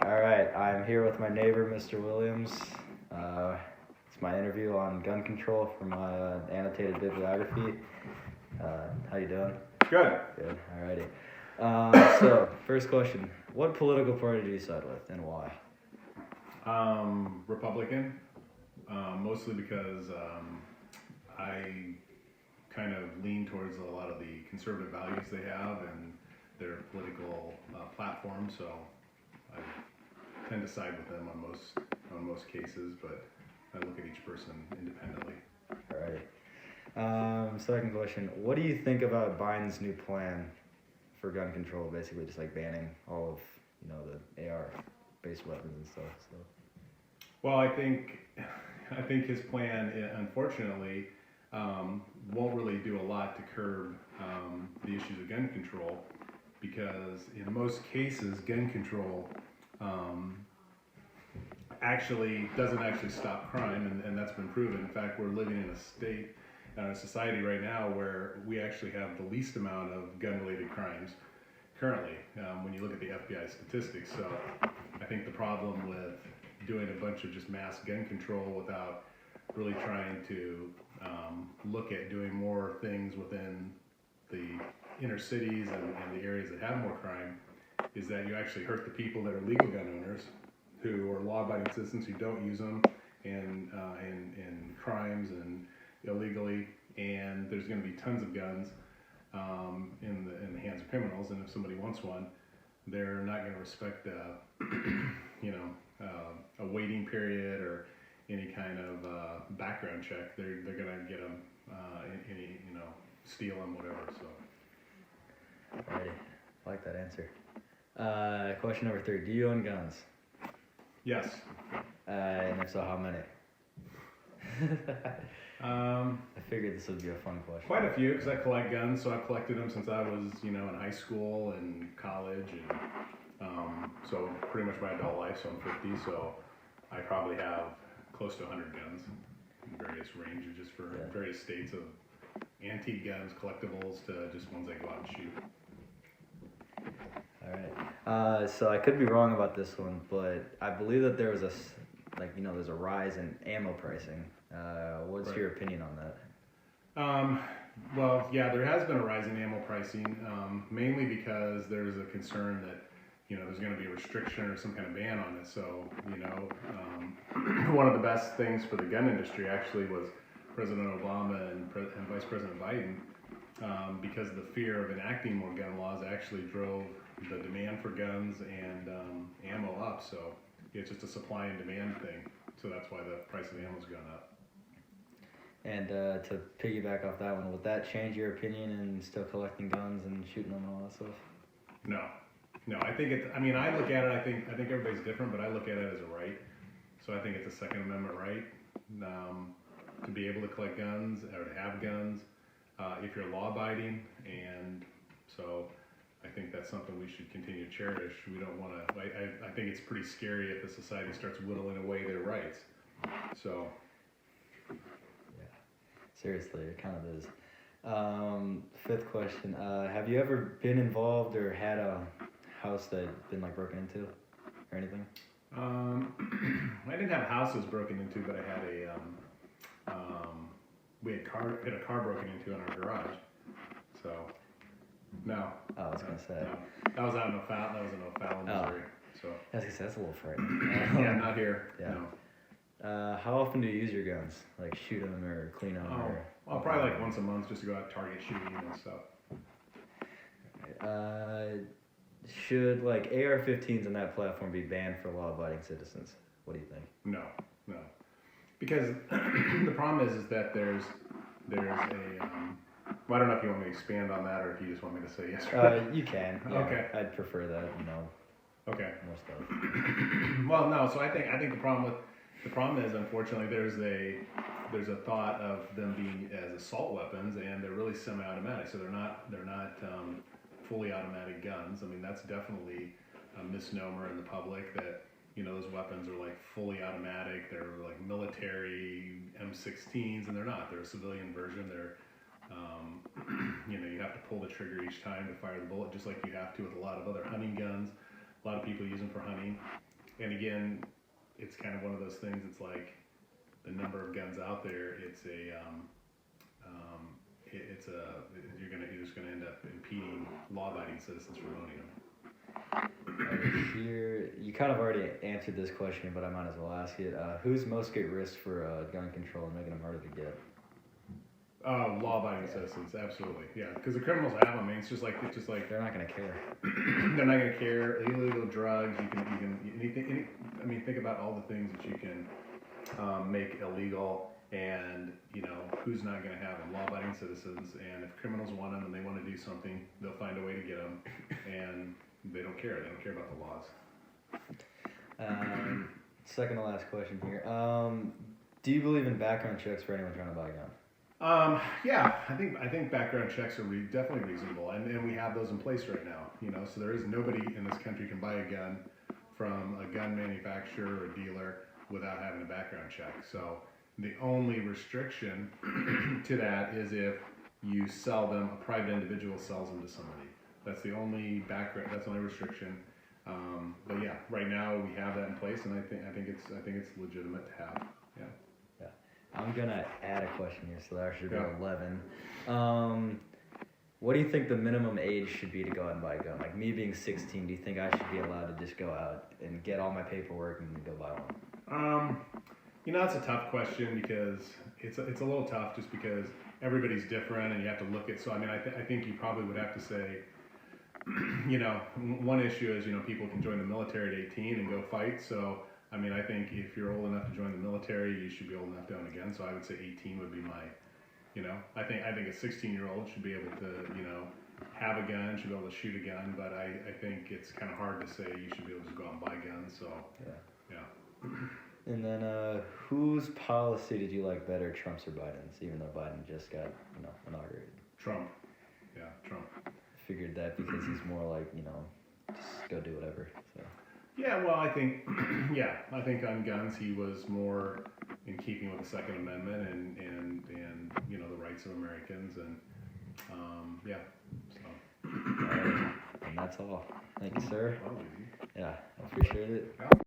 All right, I'm here with my neighbor, Mr. Williams. It's my interview on gun control for my annotated bibliography. How you doing? Good. Good. Alrighty. So, first question: what political party do you side with, and why? Republican, mostly because I kind of lean towards a lot of the conservative values they have and their political platform. So I tend to side with them on most cases, but I look at each person independently. Alrighty. Second question: what do you think about Biden's new plan for gun control? Basically, just like banning all of the AR-based weapons and stuff. So. Well, I think his plan, unfortunately, won't really do a lot to curb the issues of gun control, because in most cases, gun control doesn't actually stop crime, and that's been proven. In fact, we're living in a society right now where we actually have the least amount of gun-related crimes currently, when you look at the FBI statistics. So I think the problem with doing a bunch of just mass gun control without really trying to look at doing more things within the inner cities and the areas that have more crime is that you actually hurt the people that are legal gun owners, who are law-abiding citizens who don't use them in crimes and illegally, and there's going to be tons of guns in the hands of criminals, and if somebody wants one, they're not going to respect a waiting period or any kind of background check. They're going to get them, steal them, whatever. So. Alrighty, I like that answer. Question number 3: do you own guns? Yes. And if so, how many? I figured this would be a fun question. Quite a few, because I collect guns, so I've collected them since I was, in high school and college, and so pretty much my adult life. So I'm 50, so I probably have close to 100 guns in various ranges, just for various states of antique guns, collectibles, to just ones I go out and shoot. All right. So I could be wrong about this one, but I believe that there was there's a rise in ammo pricing. What's your opinion on that? Well, yeah, there has been a rise in ammo pricing, mainly because there's a concern that, there's going to be a restriction or some kind of ban on it. So, one of the best things for the gun industry actually was President Obama and Vice President Biden, because the fear of enacting more gun laws actually drove the demand for guns and ammo up. So it's just a supply and demand thing. So that's why the price of the ammo's gone up. And to piggyback off that one, would that change your opinion in still collecting guns and shooting them and all that stuff? No. I think I look at it. I think everybody's different, but I look at it as a right. So I think it's a Second Amendment right to be able to collect guns or to have guns if you're law-abiding, and so I think that's something we should continue to cherish. We don't want to. I think it's pretty scary if the society starts whittling away their rights. So. Seriously, it kind of is. Fifth question: have you ever been involved or had a house that been broken into, or anything? I didn't have houses broken into, but I had we had a car broken into in our garage. So, no. Oh, I was gonna say. No. That was out in O'Fallon. That was in O'Fallon, Missouri. So. I was gonna say that's a little frightening. Yeah, not here. Yeah. No. How often do you use your guns? Like shoot them or clean them? Well, probably once a month, just to go out target shooting and stuff. Should AR-15s on that platform be banned for law-abiding citizens? What do you think? No, because the problem is that there's a. Well, I don't know if you want me to expand on that or if you just want me to say yes. You can. Yeah, okay. I'd prefer that. Okay. More stuff. Well, no. So I think the problem is, unfortunately, there's a thought of them being as assault weapons, and they're really semi-automatic. So they're not fully automatic guns. I mean, that's definitely a misnomer in the public that those weapons are fully automatic. They're military M16s, and they're not. They're a civilian version. They're you have to pull the trigger each time to fire the bullet, just like you have to with a lot of other hunting guns. A lot of people use them for hunting. And again, it's kind of one of those things. It's like the number of guns out there. You're just gonna end up impeding law-abiding citizens from owning them. Here, you kind of already answered this question, but I might as well ask it. Who's most at risk for gun control and making them harder to get? Law-abiding citizens, absolutely, yeah. Because the criminals have them. I mean, it's just like They're not gonna care. they're not gonna care. Illegal drugs. I mean, think about all the things that you can make illegal, and who's not gonna have them? Law-abiding citizens. And if criminals want them and they want to do something, they'll find a way to get them, and they don't care. They don't care about the laws. Second to last question here. Do you believe in background checks for anyone trying to buy a gun? Yeah, I think background checks are definitely reasonable, and we have those in place right now. So there is nobody in this country can buy a gun from a gun manufacturer or dealer without having a background check. So the only restriction to that is if you sell them, a private individual sells them to somebody. That's the only background. That's the only restriction. But yeah, right now we have that in place, and I think it's legitimate to have. Yeah. I'm gonna add a question here, so there should be 11. What do you think the minimum age should be to go out and buy a gun? Like me being 16, do you think I should be allowed to just go out and get all my paperwork and go buy one? That's a tough question because it's a little tough just because everybody's different and you have to look at. So I mean, I think you probably would have to say, one issue is people can join the military at 18 and go fight. So I mean, I think if you're old enough to join the military, you should be old enough to own a gun. So I would say 18 would be my, I think a 16-year-old should be able to, have a gun, should be able to shoot a gun. But I think it's kind of hard to say you should be able to just go out and buy guns. So yeah. And then whose policy did you like better, Trump's or Biden's? Even though Biden just got inaugurated. Trump. Yeah, Trump. Figured that because he's more like just go do whatever. So. Yeah, well, I think on guns he was more in keeping with the Second Amendment and the rights of Americans and yeah. So. And that's all. Thank you, sir. Well, easy. Yeah, I appreciate it. Yeah.